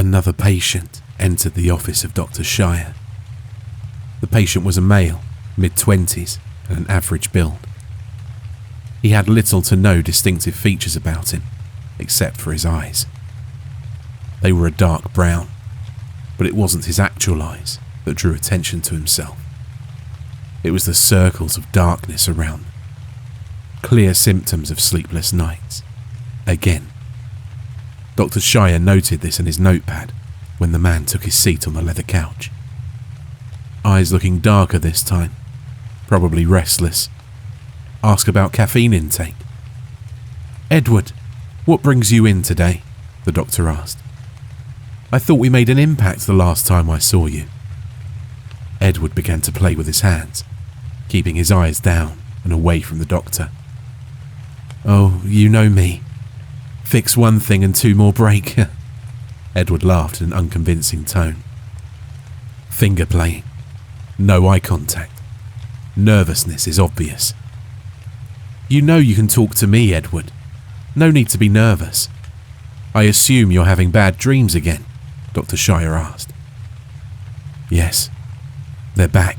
Another patient entered the office of Dr. Shire. The patient was a male, mid-20s, and an average build. He had little to no distinctive features about him, except for his eyes. They were a dark brown, but it wasn't his actual eyes that drew attention to himself. It was the circles of darkness around them. Clear symptoms of sleepless nights. Again. Dr. Shire noted this in his notepad when the man took his seat on the leather couch. Eyes looking darker this time, probably restless. Ask about caffeine intake. "Edward, what brings you in today?" the doctor asked. "I thought we made an impact the last time I saw you." Edward began to play with his hands, keeping his eyes down and away from the doctor. "Oh, you know me. Fix one thing and two more break." Edward laughed in an unconvincing tone. Finger playing. No eye contact. Nervousness is obvious. "You know you can talk to me, Edward. No need to be nervous. I assume you're having bad dreams again?" Dr. Shire asked. "Yes, they're back.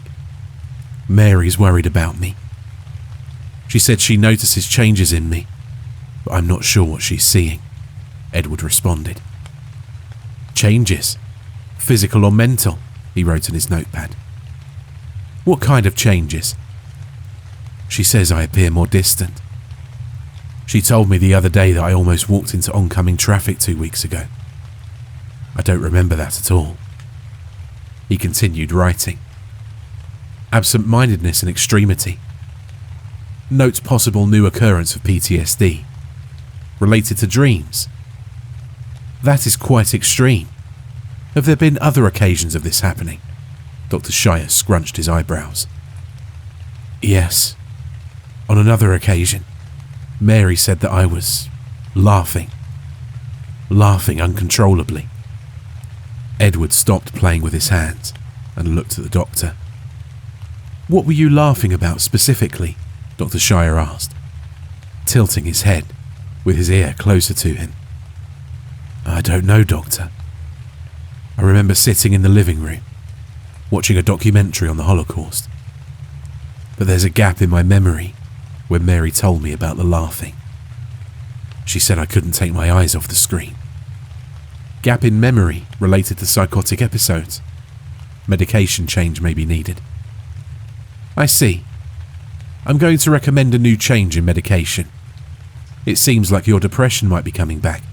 Mary's worried about me. She said she notices changes in me, but I'm not sure what she's seeing," Edward responded. "Changes? Physical or mental?" he wrote in his notepad. "What kind of changes?" "She says I appear more distant. She told me the other day that I almost walked into oncoming traffic 2 weeks ago. I don't remember that at all." He continued writing. "Absent-mindedness and extremity. Notes possible new occurrence of PTSD. Related to dreams. That is quite extreme. Have there been other occasions of this happening?" Dr. Shire scrunched his eyebrows. "Yes. On another occasion, Mary said that I was laughing uncontrollably." Edward stopped playing with his hands and looked at the doctor. "What were you laughing about specifically?" Dr. Shire asked, tilting his head with his ear closer to him. "I don't know, doctor. I remember sitting in the living room, watching a documentary on the Holocaust. But there's a gap in my memory when Mary told me about the laughing. She said I couldn't take my eyes off the screen." "Gap in memory related to psychotic episodes. Medication change may be needed." "I see. I'm going to recommend a new change in medication. It seems like your depression might be coming back.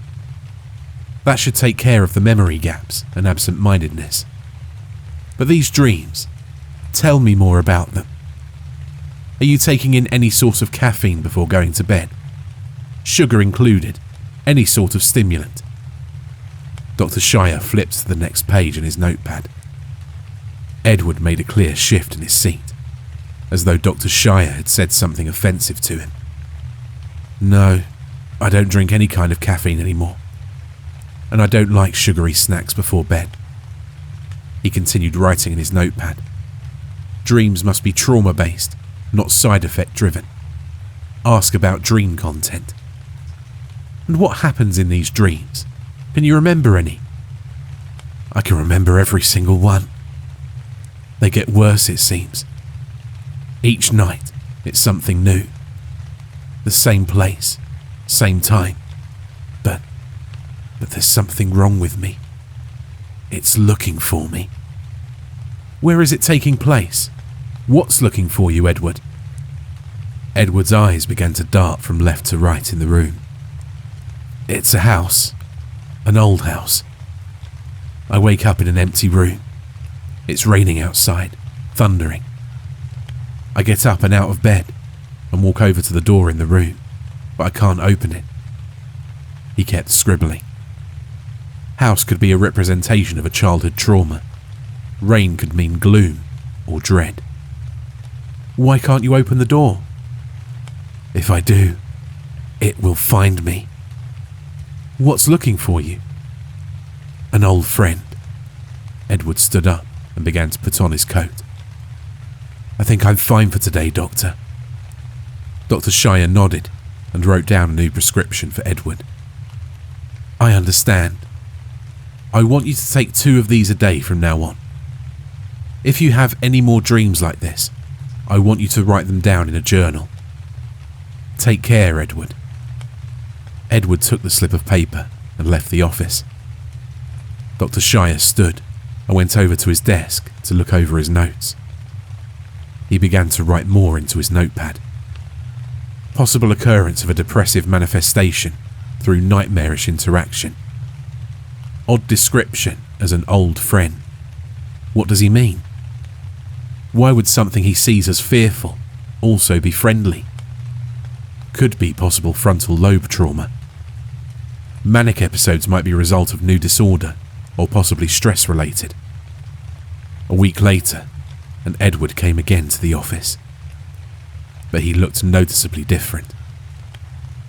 That should take care of the memory gaps and absent-mindedness. But these dreams, tell me more about them. Are you taking in any sort of caffeine before going to bed? Sugar included? Any sort of stimulant?" Dr. Shire flipped to the next page in his notepad. Edward made a clear shift in his seat, as though Dr. Shire had said something offensive to him. "No, I don't drink any kind of caffeine anymore. And I don't like sugary snacks before bed." He continued writing in his notepad. "Dreams must be trauma-based, not side-effect driven. Ask about dream content." "And what happens in these dreams? Can you remember any?" "I can remember every single one. They get worse, it seems. Each night, it's something new. The same place, same time. But there's something wrong with me. It's looking for me." "Where is it taking place? What's looking for you, Edward?" Edward's eyes began to dart from left to right in the room. "It's a house. An old house. I wake up in an empty room. It's raining outside, thundering. I get up and out of bed and walk over to the door in the room, but I can't open it." He kept scribbling. House could be a representation of a childhood trauma. Rain could mean gloom or dread. "Why can't you open the door?" "If I do, it will find me." "What's looking for you?" "An old friend." Edward stood up and began to put on his coat. "I think I'm fine for today, doctor." Dr. Shire nodded and wrote down a new prescription for Edward. "I understand. I want you to take 2 of these a day from now on. If you have any more dreams like this, I want you to write them down in a journal. Take care, Edward." Edward took the slip of paper and left the office. Dr. Shire stood and went over to his desk to look over his notes. He began to write more into his notepad. Possible occurrence of a depressive manifestation through nightmarish interaction. Odd description as an old friend. What does he mean? Why would something he sees as fearful also be friendly? Could be possible frontal lobe trauma. Manic episodes might be a result of new disorder or possibly stress related. A week later, and Edward came again to the office. But he looked noticeably different.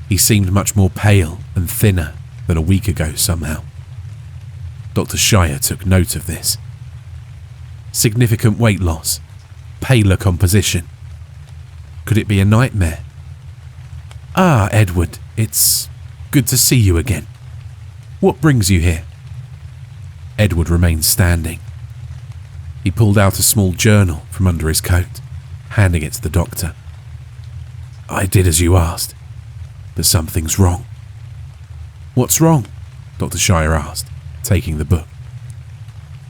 He seemed much more pale and thinner than a week ago somehow. Dr. Shire took note of this. Significant weight loss, paler composition. Could it be a nightmare? "Ah, Edward, it's good to see you again. What brings you here?" Edward remained standing. He pulled out a small journal from under his coat, handing it to the doctor. "I did as you asked, but something's wrong." "What's wrong?" Dr. Shire asked, taking the book.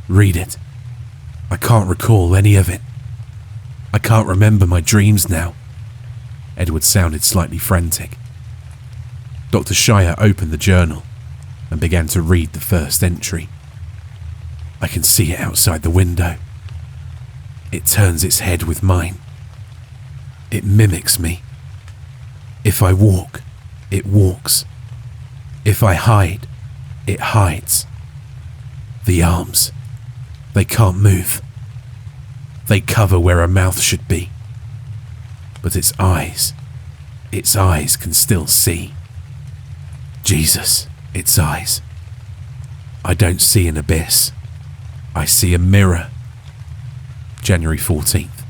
"Read it. I can't recall any of it. I can't remember my dreams now." Edward sounded slightly frantic. Dr. Shire opened the journal and began to read the first entry. "I can see it outside the window. It turns its head with mine. It mimics me. If I walk, it walks. If I hide, it hides. The arms, they can't move. They cover where a mouth should be. But its eyes can still see. Jesus, its eyes. I don't see an abyss. I see a mirror." January 14th.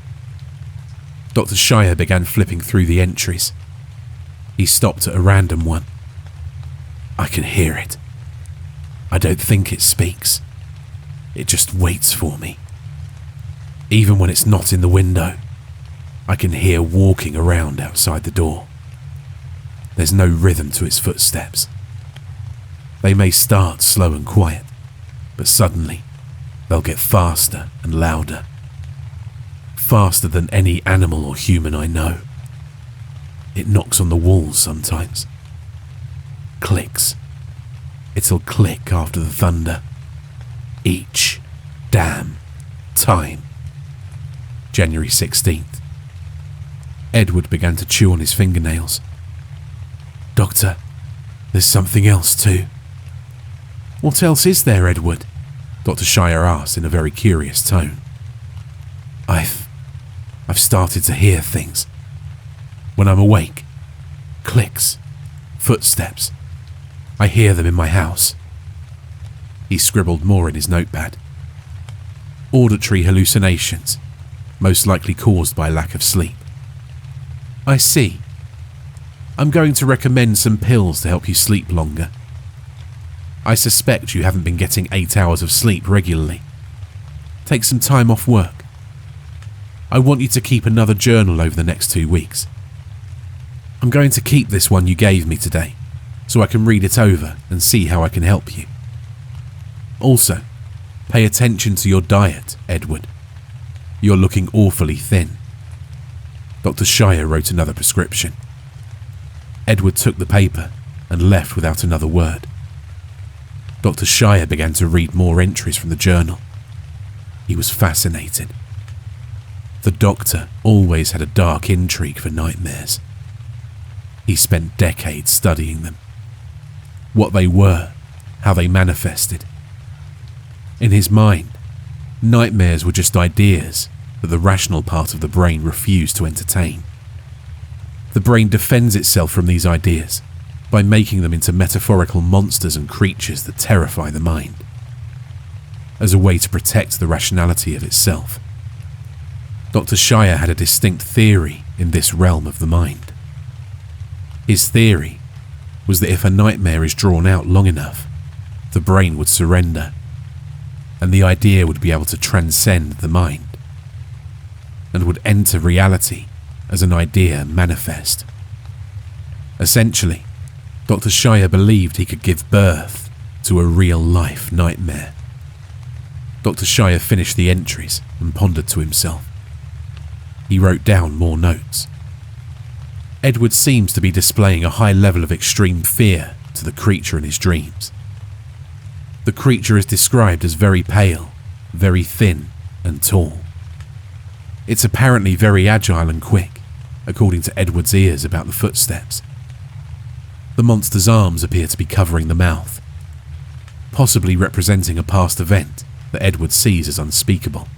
Dr. Shire began flipping through the entries. He stopped at a random one. "I can hear it. I don't think it speaks. It just waits for me. Even when it's not in the window, I can hear walking around outside the door. There's no rhythm to its footsteps. They may start slow and quiet, but suddenly they'll get faster and louder. Faster than any animal or human I know. It knocks on the walls sometimes. Clicks. It'll click after the thunder. Each damn time." January 16th. Edward began to chew on his fingernails. "Doctor, there's something else too." "What else is there, Edward?" Dr. Shire asked in a very curious tone. I've started to hear things. When I'm awake, clicks, footsteps. I hear them in my house." He scribbled more in his notepad. "Auditory hallucinations, most likely caused by lack of sleep." "I see. I'm going to recommend some pills to help you sleep longer. I suspect you haven't been getting 8 hours of sleep regularly. Take some time off work. I want you to keep another journal over the next 2 weeks. I'm going to keep this one you gave me today, so I can read it over and see how I can help you. Also, pay attention to your diet, Edward. You're looking awfully thin." Dr. Shire wrote another prescription. Edward took the paper and left without another word. Dr. Shire began to read more entries from the journal. He was fascinated. The doctor always had a dark intrigue for nightmares. He spent decades studying them. What they were, how they manifested. In his mind, nightmares were just ideas that the rational part of the brain refused to entertain. The brain defends itself from these ideas by making them into metaphorical monsters and creatures that terrify the mind, as a way to protect the rationality of itself. Dr. Shire had a distinct theory in this realm of the mind. His theory was that if a nightmare is drawn out long enough, the brain would surrender and the idea would be able to transcend the mind, and would enter reality as an idea manifest. Essentially, Dr. Shire believed he could give birth to a real-life nightmare. Dr. Shire finished the entries and pondered to himself. He wrote down more notes. Edward seems to be displaying a high level of extreme fear to the creature in his dreams. The creature is described as very pale, very thin and tall. It's apparently very agile and quick, according to Edward's ears about the footsteps. The monster's arms appear to be covering the mouth, possibly representing a past event that Edward sees as unspeakable.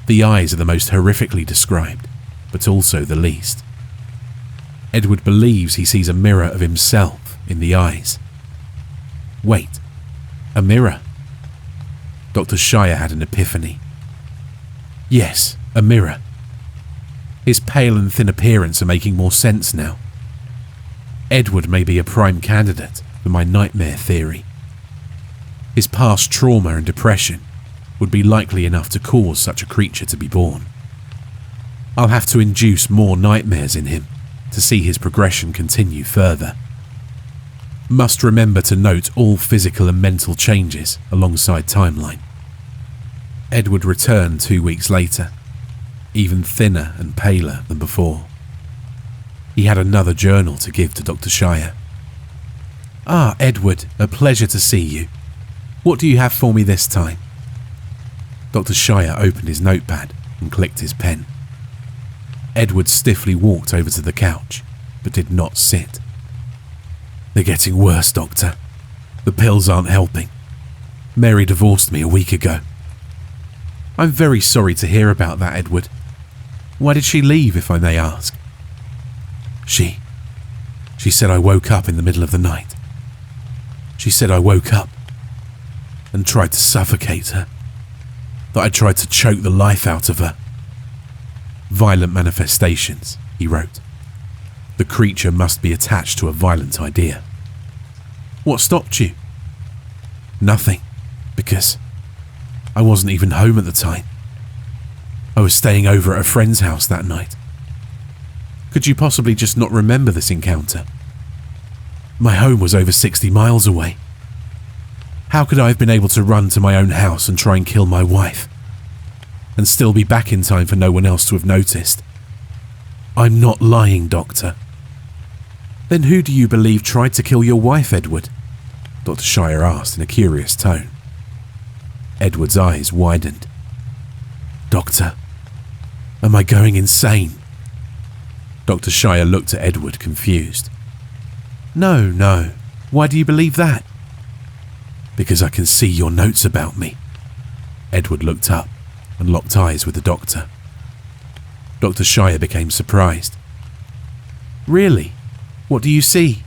The eyes are the most horrifically described, but also the least. Edward believes he sees a mirror of himself in the eyes. Wait, a mirror? Dr. Shire had an epiphany. Yes, a mirror. His pale and thin appearance are making more sense now. Edward may be a prime candidate for my nightmare theory. His past trauma and depression would be likely enough to cause such a creature to be born. I'll have to induce more nightmares in him to see his progression continue further. Must remember to note all physical and mental changes alongside timeline. Edward returned 2 weeks later, even thinner and paler than before. He had another journal to give to Dr. Shire. "Ah, Edward, a pleasure to see you. What do you have for me this time?" Dr. Shire opened his notepad and clicked his pen. Edward stiffly walked over to the couch, but did not sit. "They're getting worse, Doctor. The pills aren't helping. Mary divorced me a week ago." "I'm very sorry to hear about that, Edward. Why did she leave, if I may ask?" She said I woke up in the middle of the night. She said I woke up and tried to suffocate her, that I tried to choke the life out of her. "Violent manifestations," he wrote. "The creature must be attached to a violent idea." "What stopped you?" "Nothing, because I wasn't even home at the time. I was staying over at a friend's house that night." "Could you possibly just not remember this encounter?" "My home was over 60 miles away. How could I have been able to run to my own house and try and kill my wife, and still be back in time for no one else to have noticed? I'm not lying, Doctor." "Then who do you believe tried to kill your wife, Edward?" Dr. Shire asked in a curious tone. Edward's eyes widened. "Doctor, am I going insane?" Dr. Shire looked at Edward, confused. No. Why do you believe that?" "Because I can see your notes about me." Edward looked up and locked eyes with the doctor. Dr. Shire became surprised. "Really? What do you see?"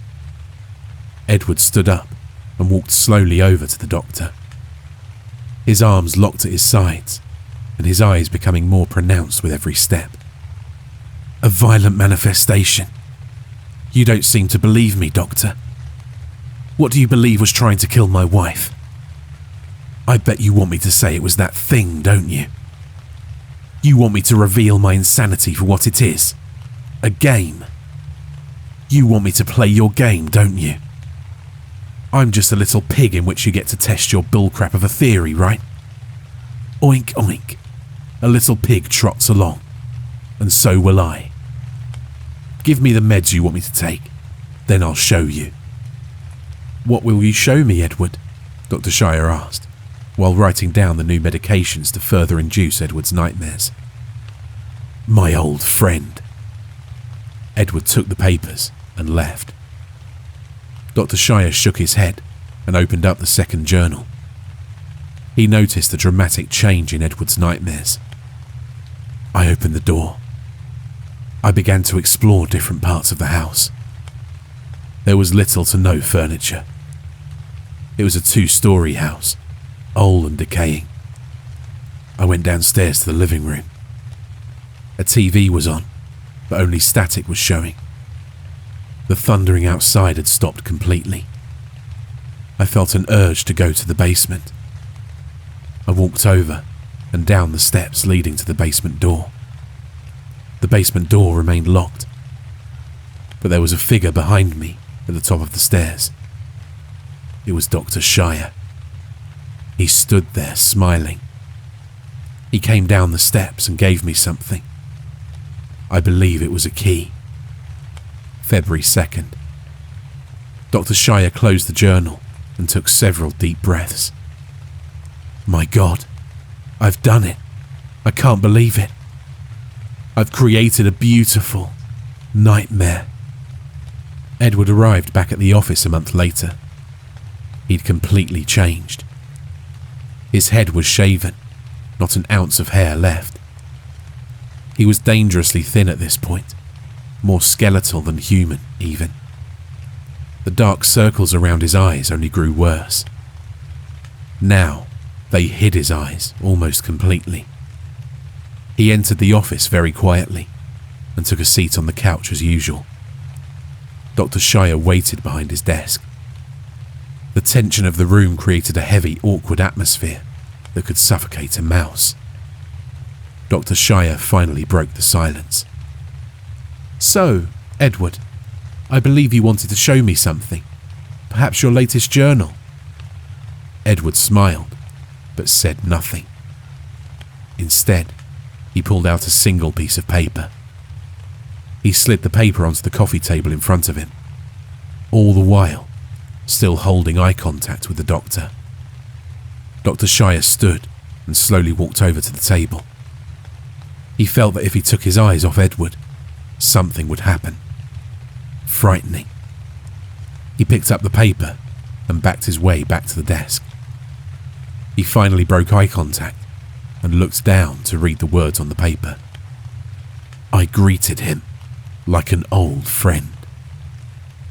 Edward stood up and walked slowly over to the doctor. His arms locked at his sides, and his eyes becoming more pronounced with every step. "A violent manifestation. You don't seem to believe me, Doctor. What do you believe was trying to kill my wife? I bet you want me to say it was that thing, don't you? You want me to reveal my insanity for what it is. A game. You want me to play your game, don't you? I'm just a little pig in which you get to test your bullcrap of a theory, right? Oink, oink. A little pig trots along, and so will I. Give me the meds you want me to take, then I'll show you." "What will you show me, Edward?" Dr. Shire asked, while writing down the new medications to further induce Edward's nightmares. "My old friend." Edward took the papers and left. Dr. Shire shook his head and opened up the second journal. He noticed a dramatic change in Edward's nightmares. I opened the door. I began to explore different parts of the house. There was little to no furniture. It was a 2-story house, old and decaying. I went downstairs to the living room. A TV was on, but only static was showing. The thundering outside had stopped completely. I felt an urge to go to the basement. I walked over and down the steps leading to the basement door. The basement door remained locked, but there was a figure behind me at the top of the stairs. It was Dr. Shire. He stood there smiling. He came down the steps and gave me something. I believe it was a key. February 2nd. Dr. Shire closed the journal and took several deep breaths. My God, I've done it. I can't believe it. I've created a beautiful nightmare. Edward arrived back at the office a month later. He'd completely changed. His head was shaven, not an ounce of hair left. He was dangerously thin at this point, more skeletal than human even. The dark circles around his eyes only grew worse. Now, they hid his eyes almost completely. He entered the office very quietly and took a seat on the couch as usual. Dr. Shire waited behind his desk. The tension of the room created a heavy, awkward atmosphere that could suffocate a mouse. Dr. Shire finally broke the silence. So, Edward, I believe you wanted to show me something. Perhaps your latest journal. Edward smiled, but said nothing. Instead, he pulled out a single piece of paper. He slid the paper onto the coffee table in front of him, all the while still holding eye contact with the doctor. Dr. Shire stood and slowly walked over to the table. He felt that if he took his eyes off Edward, something would happen. Frightening. He picked up the paper and backed his way back to the desk. He finally broke eye contact and looked down to read the words on the paper. I greeted him like an old friend.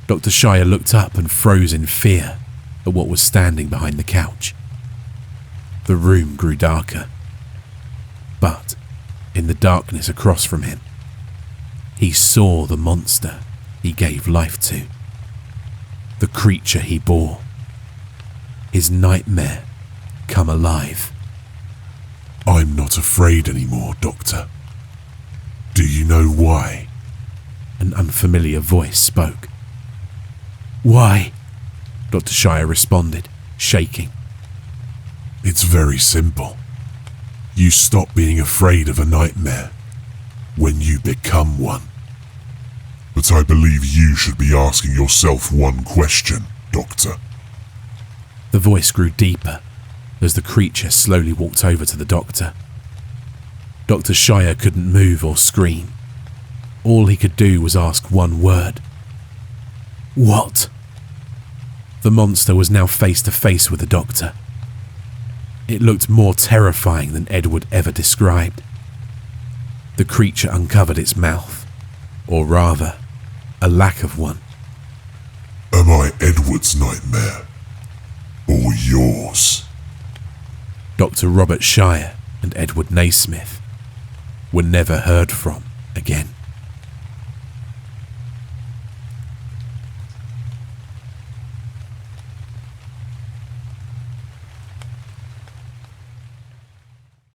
Dr. Shire looked up and froze in fear at what was standing behind the couch. The room grew darker, but in the darkness across from him, he saw the monster he gave life to, the creature he bore, his nightmare come alive. I'm not afraid anymore, Doctor. Do you know why? An unfamiliar voice spoke. Why? Dr. Shire responded, shaking. It's very simple. You stop being afraid of a nightmare when you become one. But I believe you should be asking yourself one question, Doctor. The voice grew deeper as the creature slowly walked over to the doctor. Dr. Shire couldn't move or scream. All he could do was ask one word. What? The monster was now face to face with the doctor. It looked more terrifying than Edward ever described. The creature uncovered its mouth, or rather, a lack of one. Am I Edward's nightmare? Or yours? Dr. Robert Shire and Edward Naismith were never heard from again.